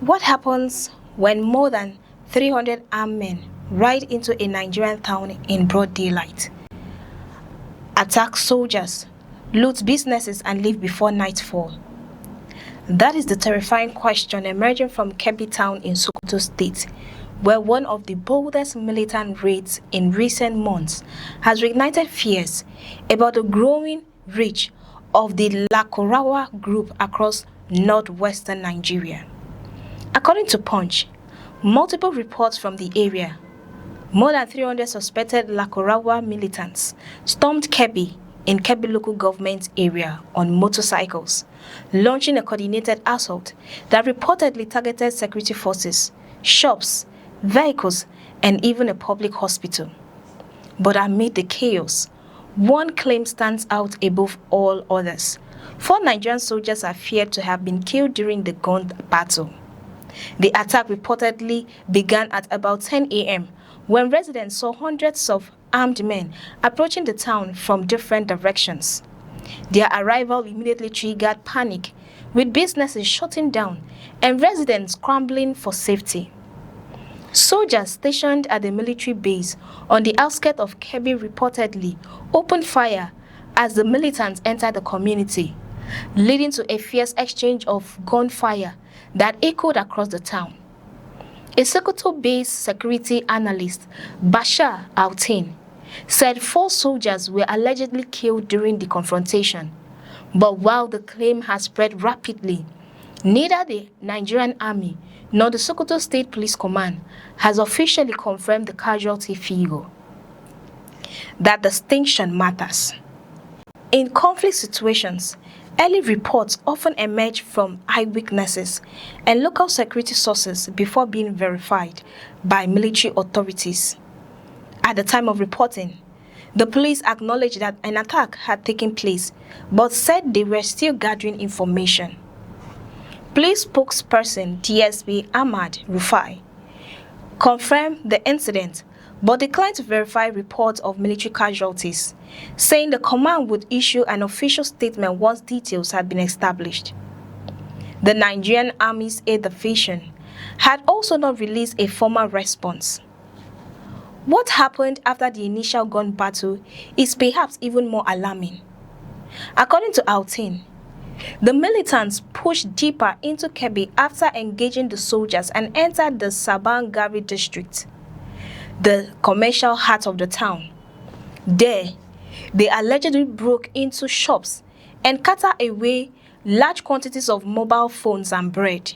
What happens when more than 300 armed men ride into a Nigerian town in broad daylight, attack soldiers, loot businesses, and leave before nightfall? That is the terrifying question emerging from Kebbe town in Sokoto state, where one of the boldest militant raids in recent months has reignited fears about the growing reach of the Lakurawa group across northwestern Nigeria. According to Punch, multiple reports from the area, more than 300 suspected Lakurawa militants stormed Kebbe in Kebbe local government area on motorcycles, launching a coordinated assault that reportedly targeted security forces, shops, vehicles, and even a public hospital. But amid the chaos, one claim stands out above all others. 4 Nigerian soldiers are feared to have been killed during the gun battle. The attack reportedly began at about 10 a.m. when residents saw hundreds of armed men approaching the town from different directions. Their arrival immediately triggered panic, with businesses shutting down and residents scrambling for safety. Soldiers stationed at the military base on the outskirts of Kebbe reportedly opened fire as the militants entered the community, leading to a fierce exchange of gunfire that echoed across the town. A Sokoto-based security analyst, Bashar Altin, said 4 soldiers were allegedly killed during the confrontation. But while the claim has spread rapidly, neither the Nigerian Army nor the Sokoto State Police Command has officially confirmed the casualty figure. That distinction matters. In conflict situations, early reports often emerge from eyewitnesses and local security sources before being verified by military authorities. At the time of reporting, the police acknowledged that an attack had taken place, but said they were still gathering information. Police spokesperson DSP el-rufai confirmed the incident, but declined to verify reports of military casualties, saying the command would issue an official statement once details had been established. The Nigerian Army's Air Division had also not released a formal response. What happened after the initial gun battle is perhaps even more alarming. According to Altin, the militants pushed deeper into Kebbe after engaging the soldiers and entered the Sabangari district, the commercial heart of the town. There, they allegedly broke into shops and carted away large quantities of mobile phones and bread.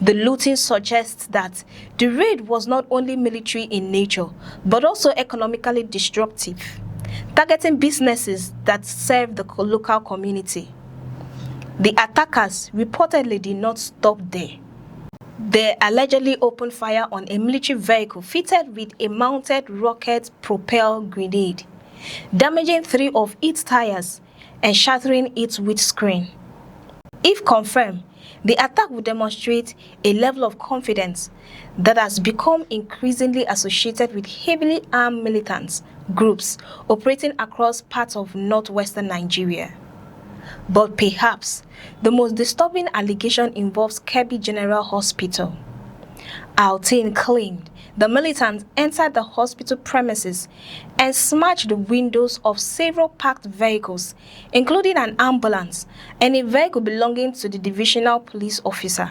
The looting suggests that the raid was not only military in nature, but also economically disruptive, targeting businesses that serve the local community. The attackers reportedly did not stop there. They allegedly opened fire on a military vehicle fitted with a mounted rocket-propelled grenade, damaging 3 of its tires and shattering its windscreen. If confirmed, the attack would demonstrate a level of confidence that has become increasingly associated with heavily armed militant groups operating across parts of northwestern Nigeria. But perhaps the most disturbing allegation involves Kebbe General Hospital. Altin claimed the militants entered the hospital premises and smashed the windows of several parked vehicles, including an ambulance and a vehicle belonging to the divisional police officer.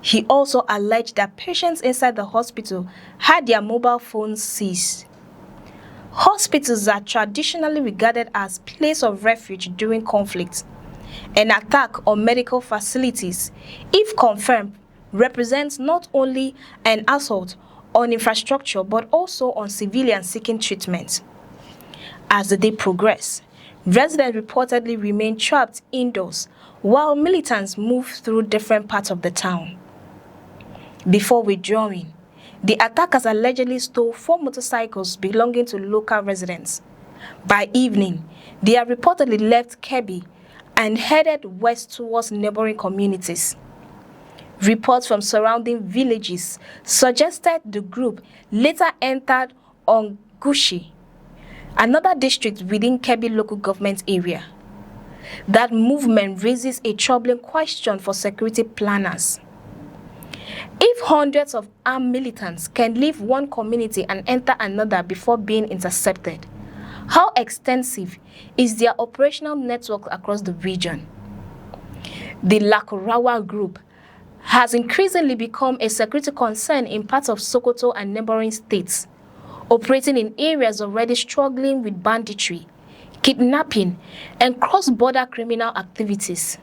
He also alleged that patients inside the hospital had their mobile phones seized. Hospitals are traditionally regarded as places of refuge during conflict. An attack on medical facilities, if confirmed, represents not only an assault on infrastructure but also on civilians seeking treatment. As the day progressed, residents reportedly remained trapped indoors while militants moved through different parts of the town. Before withdrawing, the attackers allegedly stole 4 motorcycles belonging to local residents. By evening, they had reportedly left Kebbe and headed west towards neighboring communities. Reports from surrounding villages suggested the group later entered Ongushi, another district within Kebbe local government area. That movement raises a troubling question for security planners. If hundreds of armed militants can leave one community and enter another before being intercepted, how extensive is their operational network across the region? The Lakurawa group has increasingly become a security concern in parts of Sokoto and neighboring states, operating in areas already struggling with banditry, kidnapping, and cross-border criminal activities.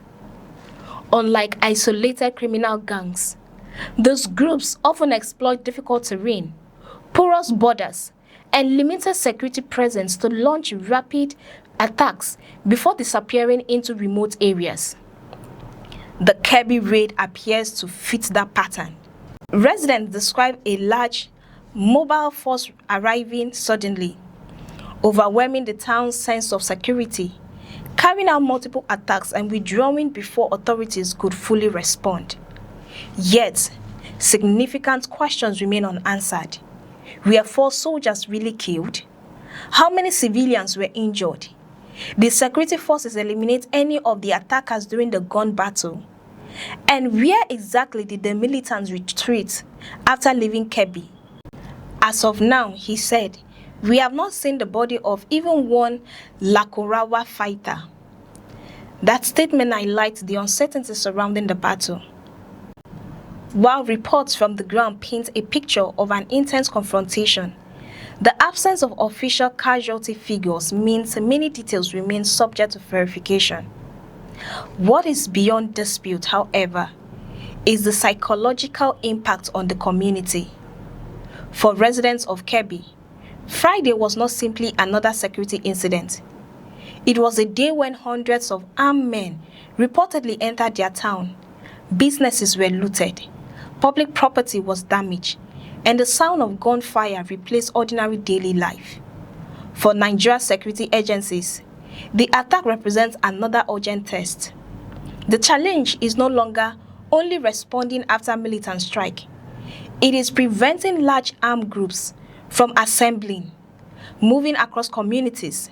Unlike isolated criminal gangs, those groups often exploit difficult terrain, porous borders, and limited security presence to launch rapid attacks before disappearing into remote areas. The Kebbe raid appears to fit that pattern. Residents describe a large mobile force arriving suddenly, overwhelming the town's sense of security, carrying out multiple attacks and withdrawing before authorities could fully respond. Yet, significant questions remain unanswered. Were 4 soldiers really killed? How many civilians were injured? Did security forces eliminate any of the attackers during the gun battle? And where exactly did the militants retreat after leaving Kebbe? As of now, he said, we have not seen the body of even one Lakurawa fighter. That statement highlights the uncertainty surrounding the battle. While reports from the ground paint a picture of an intense confrontation, the absence of official casualty figures means many details remain subject to verification. What is beyond dispute, however, is the psychological impact on the community. For residents of Kebbe, Friday was not simply another security incident. It was a day when hundreds of armed men reportedly entered their town, businesses were looted, public property was damaged, and the sound of gunfire replaced ordinary daily life. For Nigeria's security agencies, the attack represents another urgent test. The challenge is no longer only responding after militant strike. It is preventing large armed groups from assembling, moving across communities,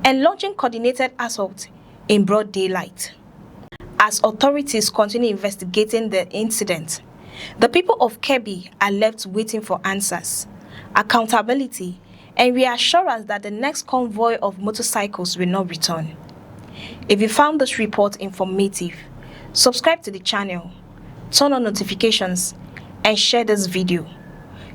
and launching coordinated assaults in broad daylight. As authorities continue investigating the incident, the people of Kebbe are left waiting for answers, accountability, and reassurance that the next convoy of motorcycles will not return. If you found this report informative, subscribe to the channel, turn on notifications, and share this video.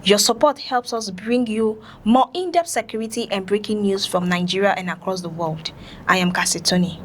Your support helps us bring you more in-depth security and breaking news from Nigeria and across the world. I am Casualties.